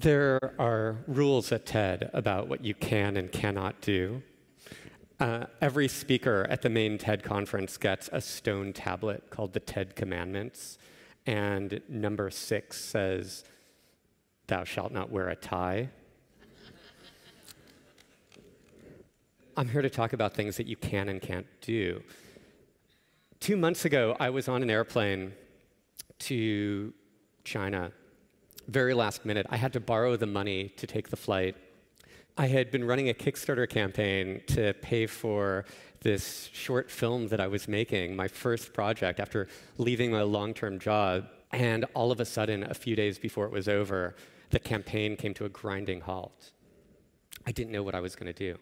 There are rules at TED about what you can and cannot do. Every speaker at the main TED conference gets a stone tablet called the TED Commandments, and number 6 says, "Thou shalt not wear a tie." I'm here to talk about things that you can and can't do. 2 months ago, I was on an airplane to China. Very last minute, I had to borrow the money to take the flight. I had been running a Kickstarter campaign to pay for this short film that I was making, my first project after leaving my long-term job. And all of a sudden, a few days before it was over, the campaign came to a grinding halt. I didn't know what I was going to do.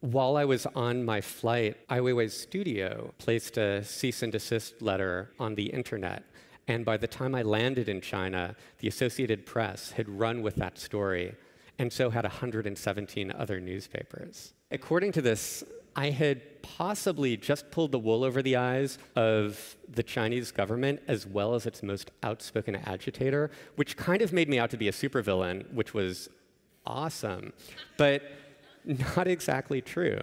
While I was on my flight, Ai Weiwei's studio placed a cease and desist letter on the internet. And by the time I landed in China, the Associated Press had run with that story, and so had 117 other newspapers. According to this, I had possibly just pulled the wool over the eyes of the Chinese government as well as its most outspoken agitator, which kind of made me out to be a supervillain, which was awesome, but not exactly true.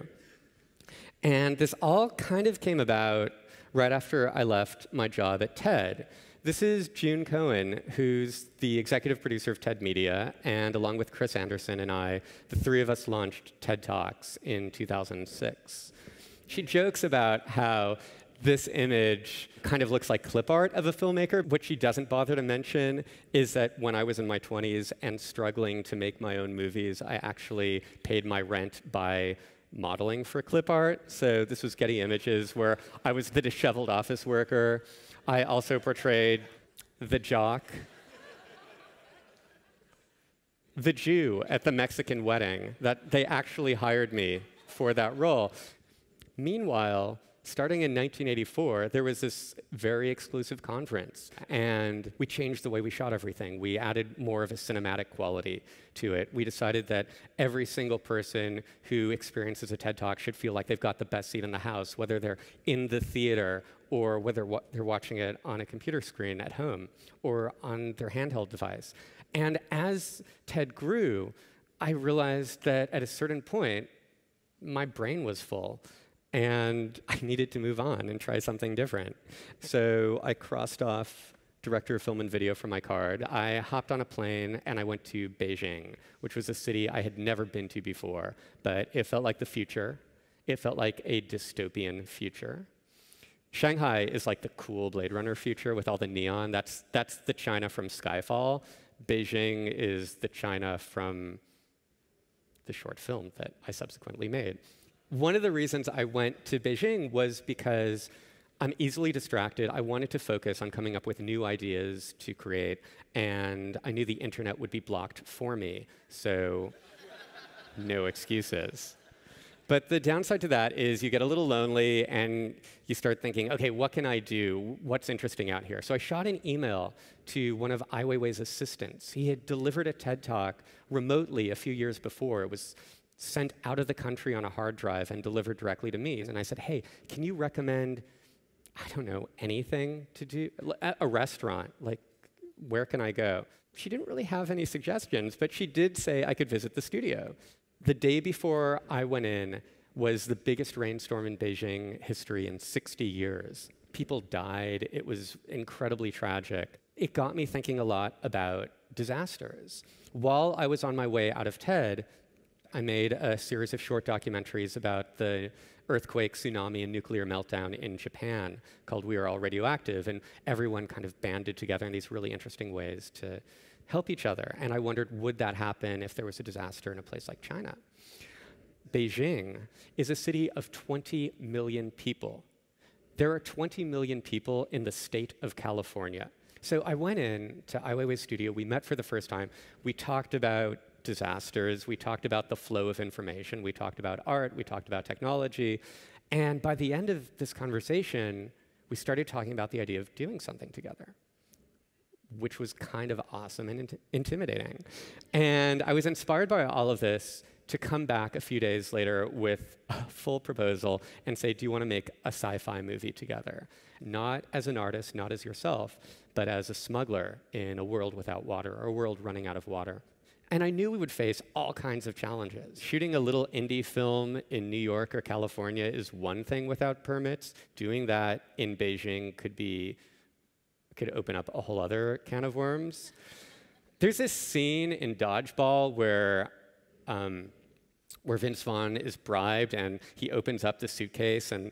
And this all kind of came about right after I left my job at TED. This is June Cohen, who's the executive producer of TED Media, and along with Chris Anderson and I, the three of us launched TEDTalks in 2006. She jokes about how this image kind of looks like clip art of a filmmaker. What she doesn't bother to mention is that when I was in my 20s and struggling to make my own movies, I actually paid my rent by modeling for clip art. So this was Getty Images, where I was the disheveled office worker. I also portrayed the jock, the Jew at the Mexican wedding. That they actually hired me for that role. Meanwhile, starting in 1984, there was this very exclusive conference, and we changed the way we shot everything. We added more of a cinematic quality to it. We decided that every single person who experiences a TED Talk should feel like they've got the best seat in the house, whether they're in the theater or whether they're watching it on a computer screen at home or on their handheld device. And as TED grew, I realized that at a certain point, my brain was full. And I needed to move on and try something different. So I crossed off director of film and video from my card. I hopped on a plane and I went to Beijing, which was a city I had never been to before. But it felt like the future. It felt like a dystopian future. Shanghai is like the cool Blade Runner future with all the neon. That's the China from Skyfall. Beijing is the China from the short film that I subsequently made. One of the reasons I went to Beijing was because I'm easily distracted. I wanted to focus on coming up with new ideas to create, and I knew the internet would be blocked for me, so no excuses. But the downside to that is you get a little lonely, and you start thinking, OK, what can I do? What's interesting out here? So I shot an email to one of Ai Weiwei's assistants. He had delivered a TED Talk remotely a few years before. It was sent out of the country on a hard drive and delivered directly to me. And I said, hey, can you recommend, I don't know, anything to do? A restaurant, like, where can I go? She didn't really have any suggestions, but she did say I could visit the studio. The day before I went in was the biggest rainstorm in Beijing history in 60 years. People died. It was incredibly tragic. It got me thinking a lot about disasters. While I was on my way out of TED, I made a series of short documentaries about the earthquake, tsunami, and nuclear meltdown in Japan called We Are All Radioactive, and everyone kind of banded together in these really interesting ways to help each other. And I wondered, would that happen if there was a disaster in a place like China? Beijing is a city of 20 million people. There are 20 million people in the state of California. So I went in to Ai Weiwei's studio. We met for the first time. We talked about disasters. We talked about the flow of information. We talked about art. We talked about technology. And by the end of this conversation, we started talking about the idea of doing something together, which was kind of awesome and intimidating. And I was inspired by all of this to come back a few days later with a full proposal and say, do you want to make a sci-fi movie together? Not as an artist, not as yourself, but as a smuggler in a world without water, or a world running out of water. And I knew we would face all kinds of challenges. Shooting a little indie film in New York or California is one thing without permits. Doing that in Beijing could open up a whole other can of worms. There's this scene in Dodgeball where Vince Vaughn is bribed and he opens up the suitcase and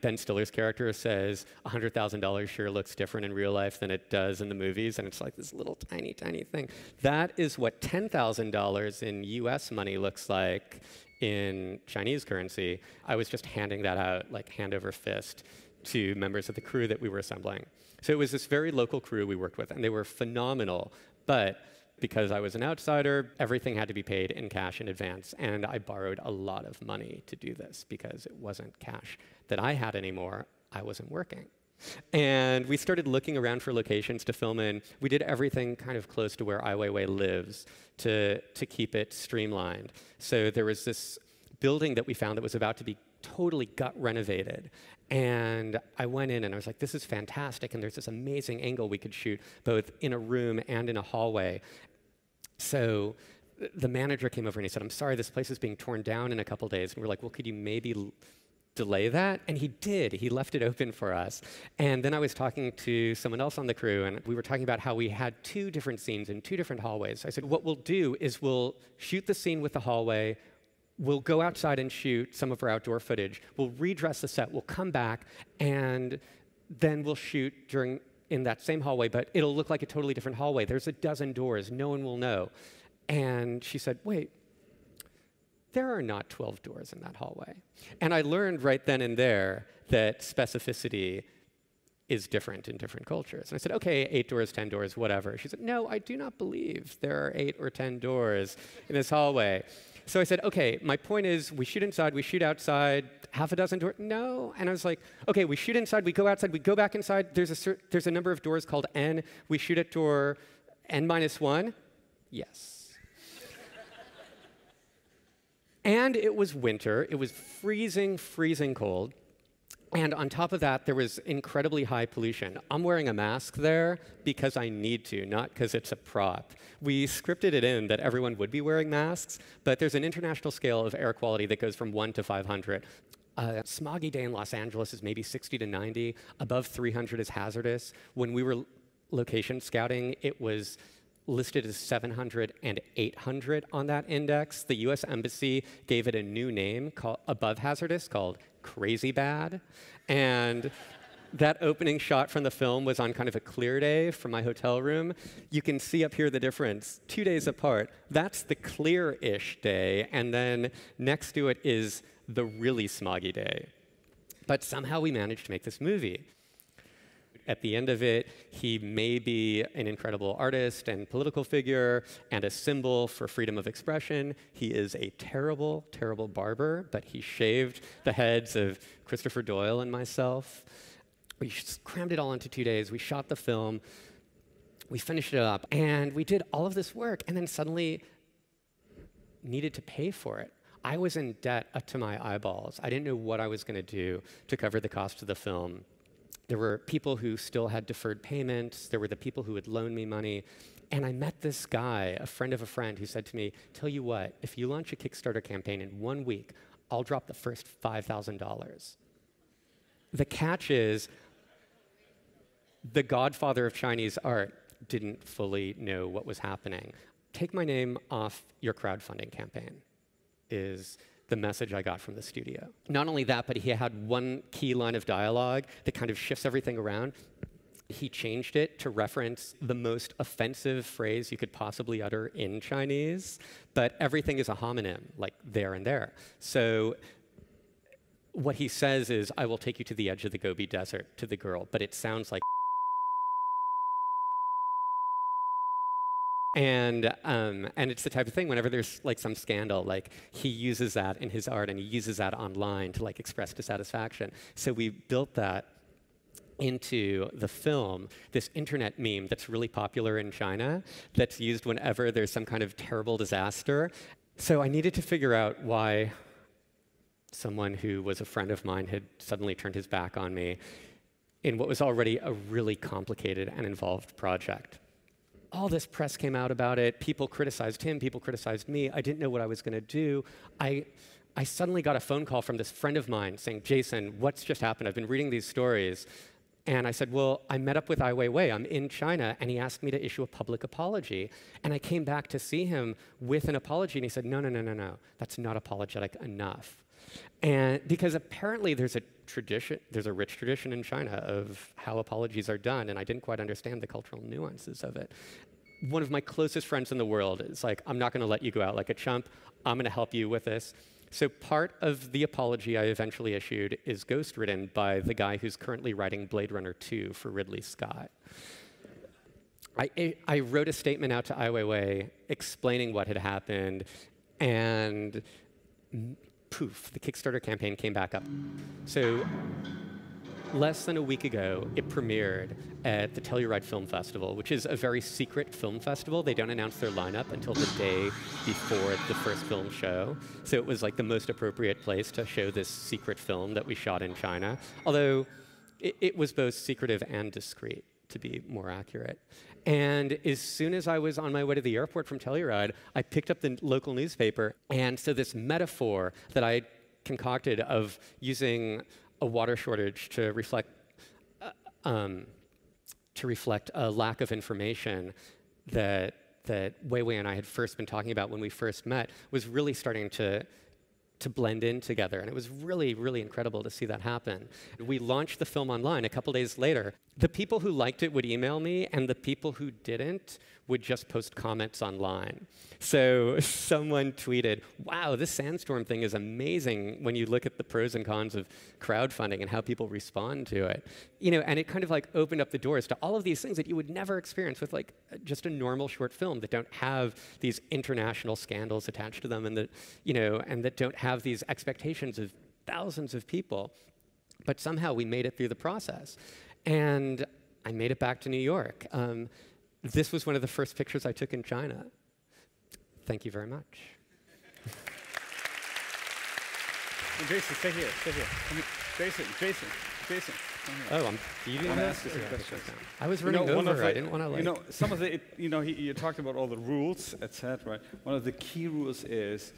Ben Stiller's character says, $100,000 sure looks different in real life than it does in the movies. And it's like this little tiny, tiny thing. That is what $10,000 in US money looks like in Chinese currency. I was just handing that out like hand over fist to members of the crew that we were assembling. So it was this very local crew we worked with, and they were phenomenal. But because I was an outsider, everything had to be paid in cash in advance. And I borrowed a lot of money to do this because it wasn't cash that I had anymore. I wasn't working. And we started looking around for locations to film in. We did everything kind of close to where Ai Weiwei lives to keep it streamlined. So there was this building that we found that was about to be totally gut renovated. And I went in and I was like, this is fantastic. And there's this amazing angle we could shoot both in a room and in a hallway. So the manager came over and he said, I'm sorry, this place is being torn down in a couple days. And we're like, well, could you maybe delay that? And he did. He left it open for us. And then I was talking to someone else on the crew, and we were talking about how we had 2 different scenes in 2 different hallways. I said, what we'll do is we'll shoot the scene with the hallway. We'll go outside and shoot some of our outdoor footage. We'll redress the set. We'll come back, and then we'll shoot in that same hallway, but it'll look like a totally different hallway. There's a dozen doors. No one will know. And she said, wait, there are not 12 doors in that hallway. And I learned right then and there that specificity is different in different cultures. And I said, OK, 8 doors, 10 doors, whatever. She said, no, I do not believe there are 8 or 10 doors in this hallway. So I said, OK, my point is we shoot inside, we shoot outside, half a dozen doors. No. And I was like, OK, we shoot inside, we go outside, we go back inside. There's a number of doors called N. We shoot at door N-1. Yes. And it was winter. It was freezing, freezing cold. And on top of that, there was incredibly high pollution. I'm wearing a mask there because I need to, not because it's a prop. We scripted it in that everyone would be wearing masks, but there's an international scale of air quality that goes from 1 to 500. A smoggy day in Los Angeles is maybe 60 to 90. Above 300 is hazardous. When we were location scouting, it was listed as 700 and 800 on that index. The US Embassy gave it a new name above hazardous called Crazy Bad. And that opening shot from the film was on kind of a clear day from my hotel room. You can see up here the difference, 2 days apart. That's the clear-ish day, and then next to it is the really smoggy day. But somehow we managed to make this movie. At the end of it, he may be an incredible artist and political figure and a symbol for freedom of expression. He is a terrible, terrible barber, but he shaved the heads of Christopher Doyle and myself. We crammed it all into 2 days. We shot the film. We finished it up. And we did all of this work and then suddenly needed to pay for it. I was in debt up to my eyeballs. I didn't know what I was going to do to cover the cost of the film. There were people who still had deferred payments. There were the people who would loan me money. And I met this guy, a friend of a friend, who said to me, tell you what, if you launch a Kickstarter campaign in 1 week, I'll drop the first $5,000. The catch is, the godfather of Chinese art didn't fully know what was happening. Take my name off your crowdfunding campaign, is the message I got from the studio. Not only that, but he had one key line of dialogue that kind of shifts everything around. He changed it to reference the most offensive phrase you could possibly utter in Chinese, but everything is a homonym, like there and there. So what he says is, I will take you to the edge of the Gobi Desert, to the girl, but it sounds like And it's the type of thing, whenever there's like some scandal, like he uses that in his art and he uses that online to like express dissatisfaction. So we built that into the film, this internet meme that's really popular in China, that's used whenever there's some kind of terrible disaster. So I needed to figure out why someone who was a friend of mine had suddenly turned his back on me in what was already a really complicated and involved project. All this press came out about it. People criticized him. People criticized me. I didn't know what I was going to do. I suddenly got a phone call from this friend of mine saying, Jason, what's just happened? I've been reading these stories. And I said, well, I met up with Ai Weiwei. I'm in China. And he asked me to issue a public apology. And I came back to see him with an apology. And he said, no, no, no, no, no. That's not apologetic enough. And because apparently there's a tradition, there's a rich tradition in China of how apologies are done. And I didn't quite understand the cultural nuances of it. One of my closest friends in the world is like, I'm not going to let you go out like a chump. I'm going to help you with this. So part of the apology I eventually issued is ghostwritten by the guy who's currently writing Blade Runner 2 for Ridley Scott. I wrote a statement out to Ai Weiwei explaining what had happened, and poof, the Kickstarter campaign came back up. So less than a week ago, it premiered at the Telluride Film Festival, which is a very secret film festival. They don't announce their lineup until the day before the first film show. So it was like the most appropriate place to show this secret film that we shot in China, although it was both secretive and discreet, to be more accurate. And as soon as I was on my way to the airport from Telluride, I picked up the local newspaper. And so this metaphor that I concocted of using a water shortage to reflect a lack of information that Weiwei and I had first been talking about when we first met was really starting to blend in together. And it was really, really incredible to see that happen. We launched the film online a couple days later. The people who liked it would email me, and the people who didn't would just post comments online. So someone tweeted, wow, this sandstorm thing is amazing when you look at the pros and cons of crowdfunding and how people respond to it. You know, and it kind of like opened up the doors to all of these things that you would never experience with like just a normal short film that don't have these international scandals attached to them, and that, you know, and that don't have these expectations of thousands of people. But somehow we made it through the process. And I made it back to New York. This was one of the first pictures I took in China. Thank you very much. Jason, stay here, stay here. Jason. Oh, you didn't ask this question. I was running over. I didn't want to like. You know, some of the, you talked about all the rules, etc. Right? One of the key rules is,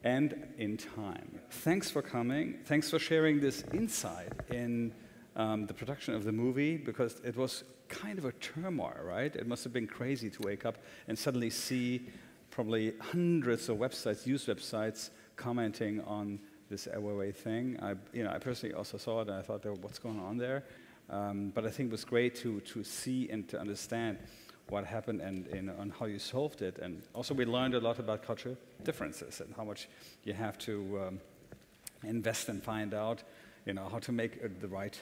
end in time. Thanks for coming. Thanks for sharing this insight in the production of the movie, because it was kind of a turmoil, right? It must have been crazy to wake up and suddenly see probably hundreds of websites, news websites, commenting on this Ai Weiwei thing. I personally also saw it, and I thought, what's going on there? But I think it was great to see and to understand what happened and how you solved it. And also we learned a lot about cultural differences and how much you have to invest and find out, how to make the right,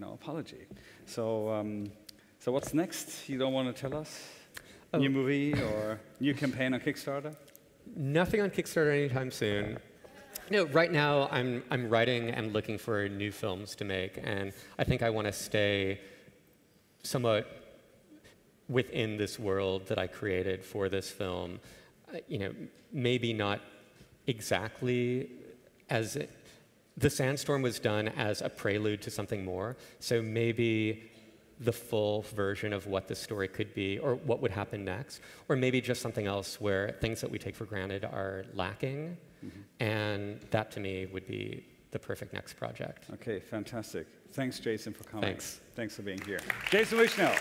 apology. So what's next? You don't want to tell us? Oh. New movie or new campaign on Kickstarter? Nothing on Kickstarter anytime soon. No, right now I'm writing and looking for new films to make, and I think I want to stay somewhat within this world that I created for this film. Maybe not exactly as the sandstorm was done as a prelude to something more, so maybe the full version of what the story could be or what would happen next, or maybe just something else where things that we take for granted are lacking, and that to me would be the perfect next project. Okay, fantastic. Thanks, Jason, for coming. Thanks. Thanks for being here. Jason Wishnow.